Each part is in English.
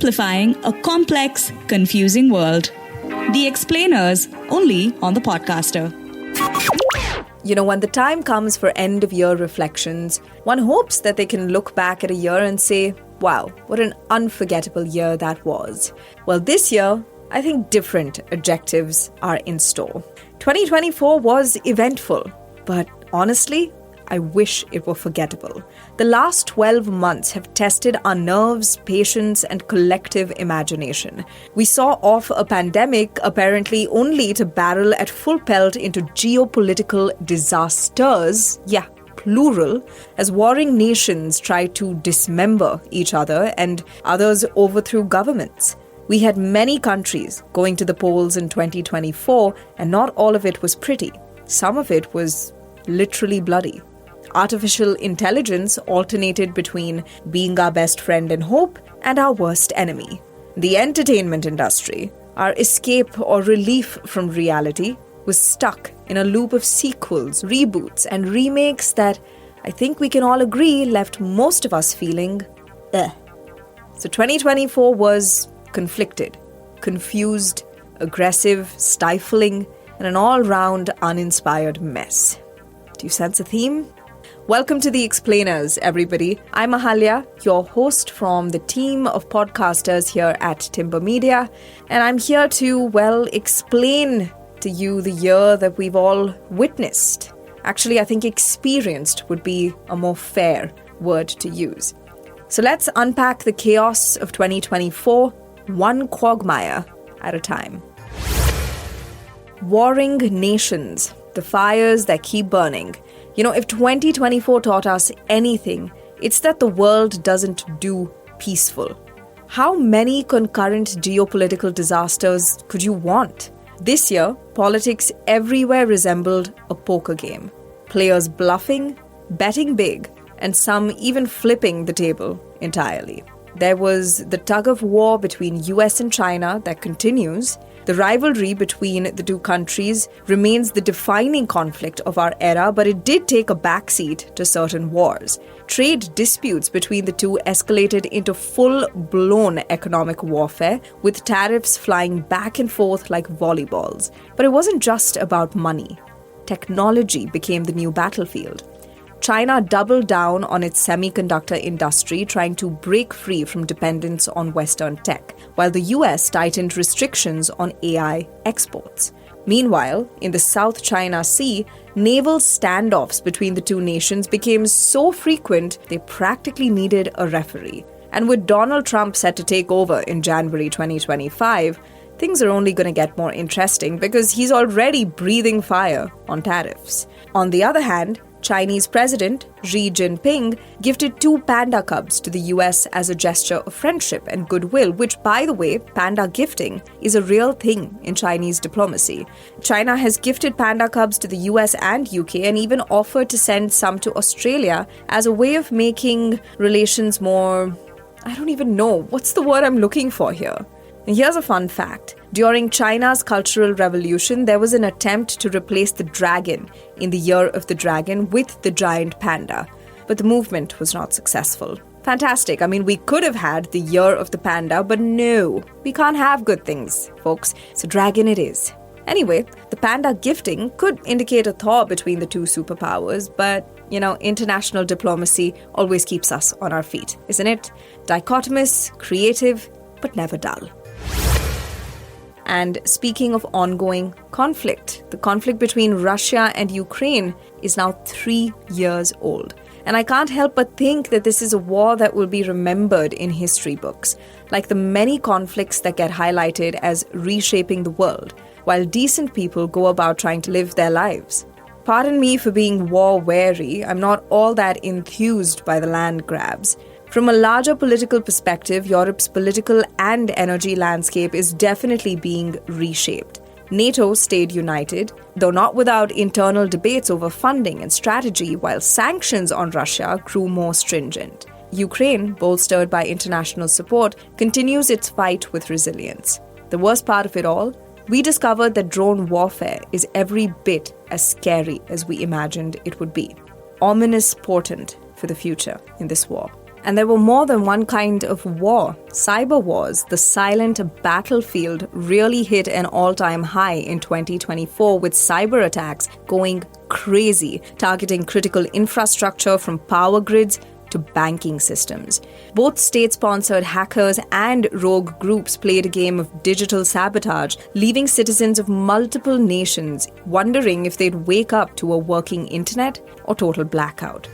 simplifying a complex, confusing world. The Explainers, only on The Podcaster. You know, when the time comes for end-of-year reflections, one hopes that they can look back at a year and say, wow, what an unforgettable year that was. Well, this year, I think different adjectives are in store. 2024 was eventful, but honestly, I wish it were forgettable. The last 12 months have tested our nerves, patience, and collective imagination. We saw off a pandemic apparently only to barrel at full pelt into geopolitical disasters, plural, as warring nations tried to dismember each other and others overthrew governments. We had many countries going to the polls in 2024, and not all of it was pretty. Some of it was literally bloody. Artificial intelligence alternated between being our best friend and hope and our worst enemy. The entertainment industry, our escape or relief from reality, was stuck in a loop of sequels, reboots, and remakes that I think we can all agree left most of us feeling, So 2024 was conflicted, confused, aggressive, stifling, and an all-round uninspired mess. Do you sense a theme? Welcome to The Explainers, everybody. I'm Ahalya, your host from the team of podcasters here at Timber Media, and I'm here to, explain to you the year that we've all witnessed. Actually, I think experienced would be a more fair word to use. So let's unpack the chaos of 2024, one quagmire at a time. Warring nations, the fires that keep burning. You know, if 2024 taught us anything, it's that the world doesn't do peaceful. How many concurrent geopolitical disasters could you want? This year, politics everywhere resembled a poker game. Players bluffing, betting big, and some even flipping the table entirely. There was the tug-of-war between US and China that continues. The rivalry between the two countries remains the defining conflict of our era, but it did take a backseat to certain wars. Trade disputes between the two escalated into full-blown economic warfare, with tariffs flying back and forth like volleyballs. But it wasn't just about money. Technology became the new battlefield. China doubled down on its semiconductor industry, trying to break free from dependence on Western tech, while the US tightened restrictions on AI exports. Meanwhile, in the South China Sea, naval standoffs between the two nations became so frequent they practically needed a referee. And with Donald Trump set to take over in January 2025, things are only going to get more interesting because he's already breathing fire on tariffs. On the other hand, Chinese President Xi Jinping gifted 2 panda cubs to the US as a gesture of friendship and goodwill, which, by the way, panda gifting is a real thing in Chinese diplomacy. China has gifted panda cubs to the US and UK and even offered to send some to Australia as a way of making relations more... I don't even know. What's the word I'm looking for here? Here's a fun fact. During China's Cultural Revolution, there was an attempt to replace the dragon in the Year of the Dragon with the giant panda, but the movement was not successful. Fantastic. I mean, we could have had the Year of the Panda, but no, we can't have good things, folks. So dragon it is. Anyway, the panda gifting could indicate a thaw between the two superpowers, but, international diplomacy always keeps us on our feet, isn't it? Dichotomous, creative, but never dull. And speaking of ongoing conflict, the conflict between Russia and Ukraine is now 3 years old. And I can't help but think that this is a war that will be remembered in history books, like the many conflicts that get highlighted as reshaping the world, while decent people go about trying to live their lives. Pardon me for being war-weary, I'm not all that enthused by the land grabs. From a larger political perspective, Europe's political and energy landscape is definitely being reshaped. NATO stayed united, though not without internal debates over funding and strategy, while sanctions on Russia grew more stringent. Ukraine, bolstered by international support, continues its fight with resilience. The worst part of it all? We discovered that drone warfare is every bit as scary as we imagined it would be. Ominous portent for the future in this war. And there were more than one kind of war. Cyber wars, the silent battlefield, really hit an all-time high in 2024 with cyber attacks going crazy, targeting critical infrastructure from power grids to banking systems. Both state-sponsored hackers and rogue groups played a game of digital sabotage, leaving citizens of multiple nations wondering if they'd wake up to a working internet or total blackout.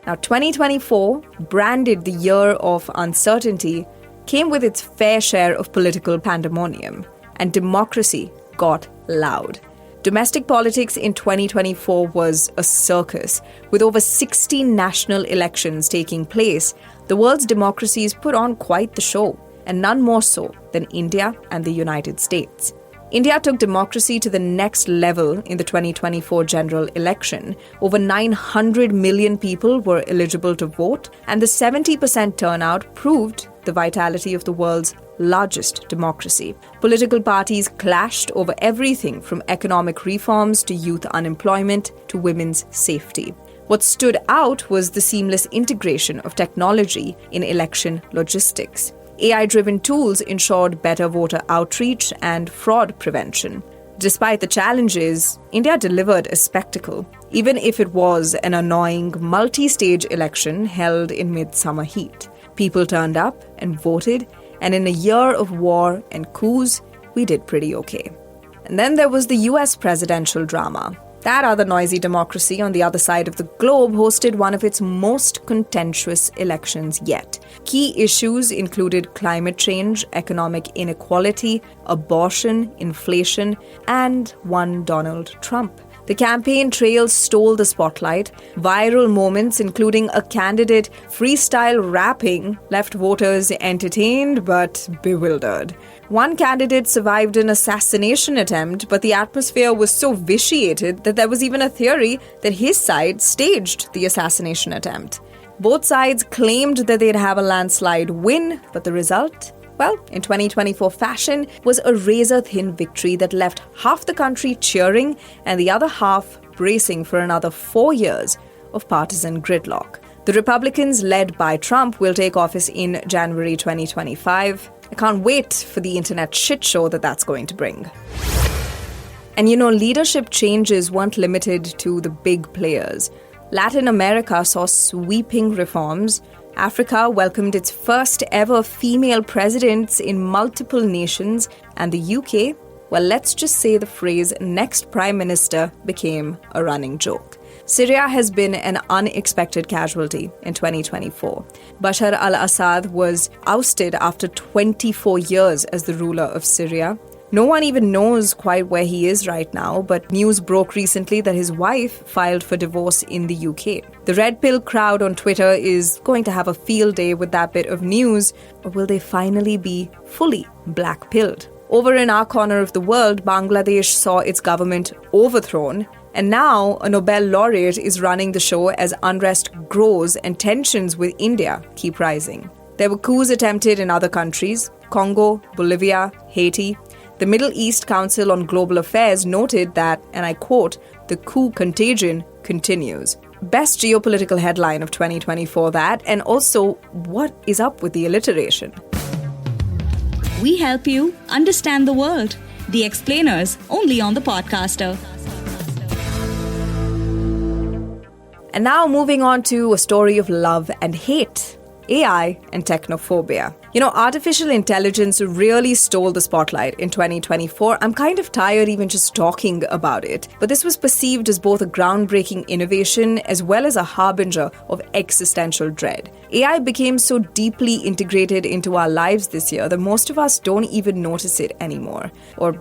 Now, 2024, branded the year of uncertainty, came with its fair share of political pandemonium, and democracy got loud. Domestic politics in 2024 was a circus. With over 60 national elections taking place, the world's democracies put on quite the show, and none more so than India and the United States. India took democracy to the next level in the 2024 general election. Over 900 million people were eligible to vote, and the 70% turnout proved the vitality of the world's largest democracy. Political parties clashed over everything from economic reforms to youth unemployment to women's safety. What stood out was the seamless integration of technology in election logistics. AI-driven tools ensured better voter outreach and fraud prevention. Despite the challenges, India delivered a spectacle, even if it was an annoying multi-stage election held in midsummer heat. People turned up and voted, and in a year of war and coups, we did pretty okay. And then there was the US presidential drama. That other noisy democracy on the other side of the globe hosted one of its most contentious elections yet. Key issues included climate change, economic inequality, abortion, inflation, and one Donald Trump. The campaign trail stole the spotlight. Viral moments, including a candidate freestyle rapping, left voters entertained but bewildered. One candidate survived an assassination attempt, but the atmosphere was so vitiated that there was even a theory that his side staged the assassination attempt. Both sides claimed that they'd have a landslide win, but the result? Well, in 2024 fashion, was a razor-thin victory that left half the country cheering and the other half bracing for another 4 years of partisan gridlock. The Republicans, led by Trump, will take office in January 2025. I can't wait for the internet shit show that's going to bring. And leadership changes weren't limited to the big players. Latin America saw sweeping reforms. Africa welcomed its first ever female presidents in multiple nations, and the UK, well, let's just say the phrase next prime minister became a running joke. Syria has been an unexpected casualty in 2024. Bashar al-Assad was ousted after 24 years as the ruler of Syria. No one even knows quite where he is right now, but news broke recently that his wife filed for divorce in the UK. The red pill crowd on Twitter is going to have a field day with that bit of news, or will they finally be fully black-pilled? Over in our corner of the world, Bangladesh saw its government overthrown, and now a Nobel laureate is running the show as unrest grows and tensions with India keep rising. There were coups attempted in other countries: Congo, Bolivia, Haiti. The Middle East Council on Global Affairs noted that, and I quote, "the coup contagion continues." Best geopolitical headline of 2024 that, and also, what is up with the alliteration? We help you understand the world. The Explainers, only on the Podcaster. And now moving on to a story of love and hate. AI and technophobia. Artificial intelligence really stole the spotlight in 2024. I'm kind of tired even just talking about it. But this was perceived as both a groundbreaking innovation as well as a harbinger of existential dread. AI became so deeply integrated into our lives this year that most of us don't even notice it anymore. Or,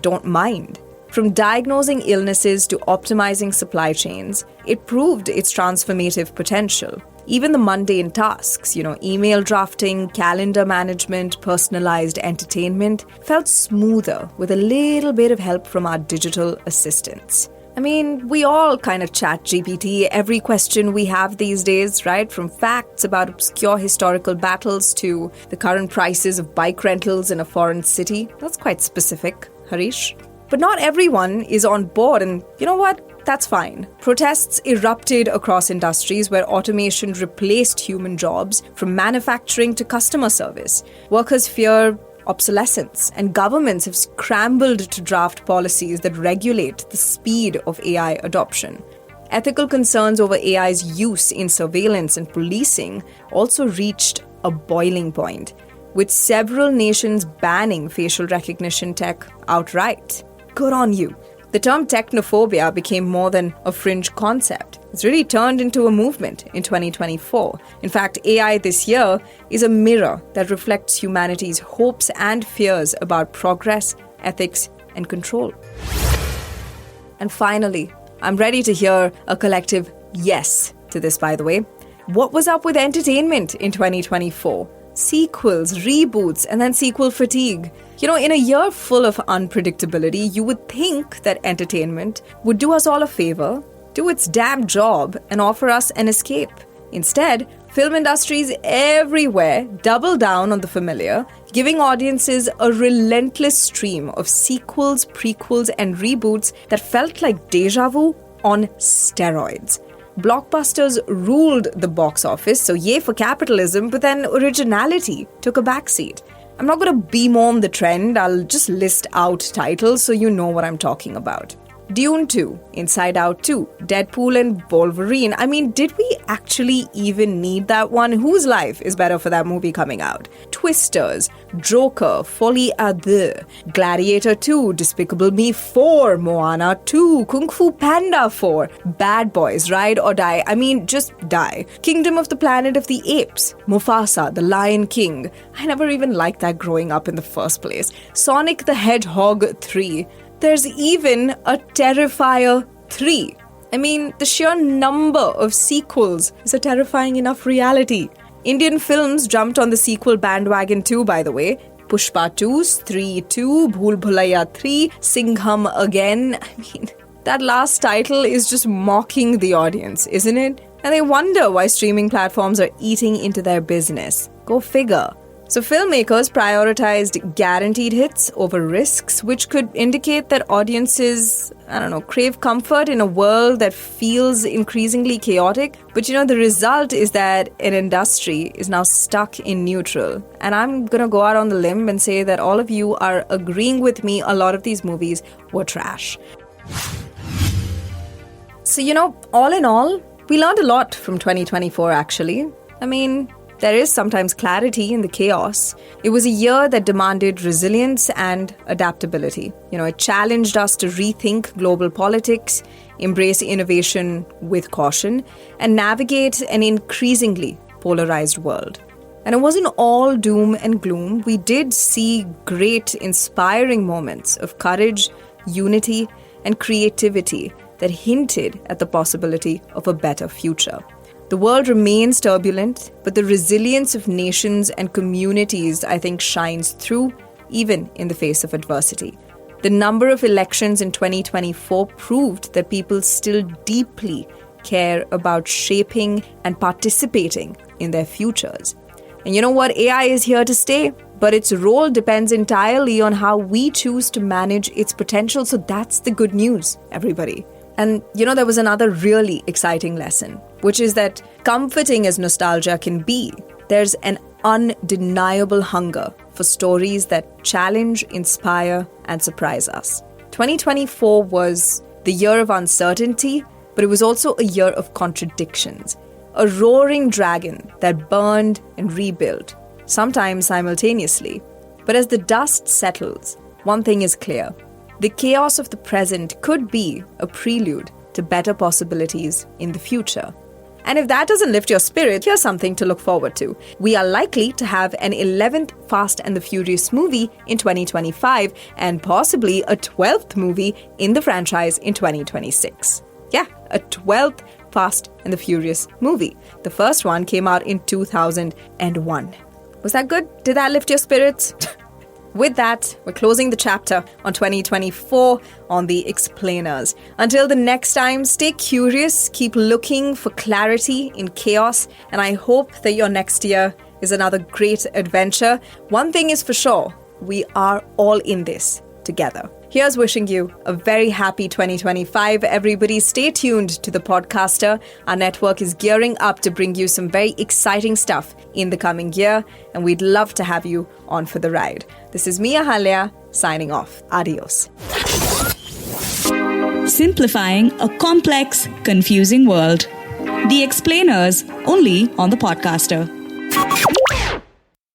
don't mind. From diagnosing illnesses to optimizing supply chains, it proved its transformative potential. Even the mundane tasks, email drafting, calendar management, personalized entertainment, felt smoother with a little bit of help from our digital assistants. I mean, we all kind of chat GPT every question we have these days, right? From facts about obscure historical battles to the current prices of bike rentals in a foreign city. That's quite specific, Harish. But not everyone is on board, and you know what? that's fine. Protests erupted across industries where automation replaced human jobs, from manufacturing to customer service. Workers fear obsolescence, and governments have scrambled to draft policies that regulate the speed of AI adoption. Ethical concerns over AI's use in surveillance and policing also reached a boiling point, with several nations banning facial recognition tech outright. Good on you. The term technophobia became more than a fringe concept. It's really turned into a movement in 2024. In fact, AI this year is a mirror that reflects humanity's hopes and fears about progress, ethics, and control. And finally, I'm ready to hear a collective yes to this, by the way. What was up with entertainment in 2024? Sequels, reboots, and then sequel fatigue. In a year full of unpredictability, you would think that entertainment would do us all a favor, do its damn job, and offer us an escape. Instead, film industries everywhere double down on the familiar, giving audiences a relentless stream of sequels, prequels, and reboots that felt like deja vu on steroids. Blockbusters ruled the box office, so yay for capitalism, but then originality took a backseat. I'm not going to bemoan the trend, I'll just list out titles so you know what I'm talking about. Dune 2, Inside Out 2, Deadpool and Wolverine. I mean, did we actually even need that one? Whose life is better for that movie coming out? Twisters, Joker, Folie à Deux, Gladiator 2, Despicable Me 4, Moana 2, Kung Fu Panda 4, Bad Boys, Ride or Die. I mean, just die. Kingdom of the Planet of the Apes, Mufasa, The Lion King. I never even liked that growing up in the first place. Sonic the Hedgehog 3. There's even a Terrifier 3. I mean, the sheer number of sequels is a terrifying enough reality. Indian films jumped on the sequel bandwagon too, by the way. Pushpa 2, Stree 2, Bhool Bhulaiya 3, Singham again. I mean, that last title is just mocking the audience, isn't it? And they wonder why streaming platforms are eating into their business. Go figure. So filmmakers prioritized guaranteed hits over risks, which could indicate that audiences, crave comfort in a world that feels increasingly chaotic. But the result is that an industry is now stuck in neutral. And I'm gonna go out on the limb and say that all of you are agreeing with me, a lot of these movies were trash. So, all in all, we learned a lot from 2024 actually. I mean, there is sometimes clarity in the chaos. It was a year that demanded resilience and adaptability. It challenged us to rethink global politics, embrace innovation with caution, and navigate an increasingly polarized world. And it wasn't all doom and gloom. We did see great, inspiring moments of courage, unity, and creativity that hinted at the possibility of a better future. The world remains turbulent, but the resilience of nations and communities, I think, shines through even in the face of adversity. The number of elections in 2024 proved that people still deeply care about shaping and participating in their futures. And you know what? AI is here to stay, but its role depends entirely on how we choose to manage its potential. So that's the good news, everybody. And there was another really exciting lesson, which is that comforting as nostalgia can be, there's an undeniable hunger for stories that challenge, inspire, and surprise us. 2024 was the year of uncertainty, but it was also a year of contradictions. A roaring dragon that burned and rebuilt, sometimes simultaneously. But as the dust settles, one thing is clear. The chaos of the present could be a prelude to better possibilities in the future. And if that doesn't lift your spirit, here's something to look forward to. We are likely to have an 11th Fast and the Furious movie in 2025 and possibly a 12th movie in the franchise in 2026. Yeah, a 12th Fast and the Furious movie. The first one came out in 2001. Was that good? Did that lift your spirits? With that, we're closing the chapter on 2024 on The Explainers. Until the next time, stay curious, keep looking for clarity in chaos, and I hope that your next year is another great adventure. One thing is for sure, we are all in this together. Here's wishing you a very happy 2025. Everybody stay tuned to The Podcaster. Our network is gearing up to bring you some very exciting stuff in the coming year, and we'd love to have you on for the ride. This is Mia Halya signing off. Adios. Simplifying a complex, confusing world. The Explainers, only on The Podcaster.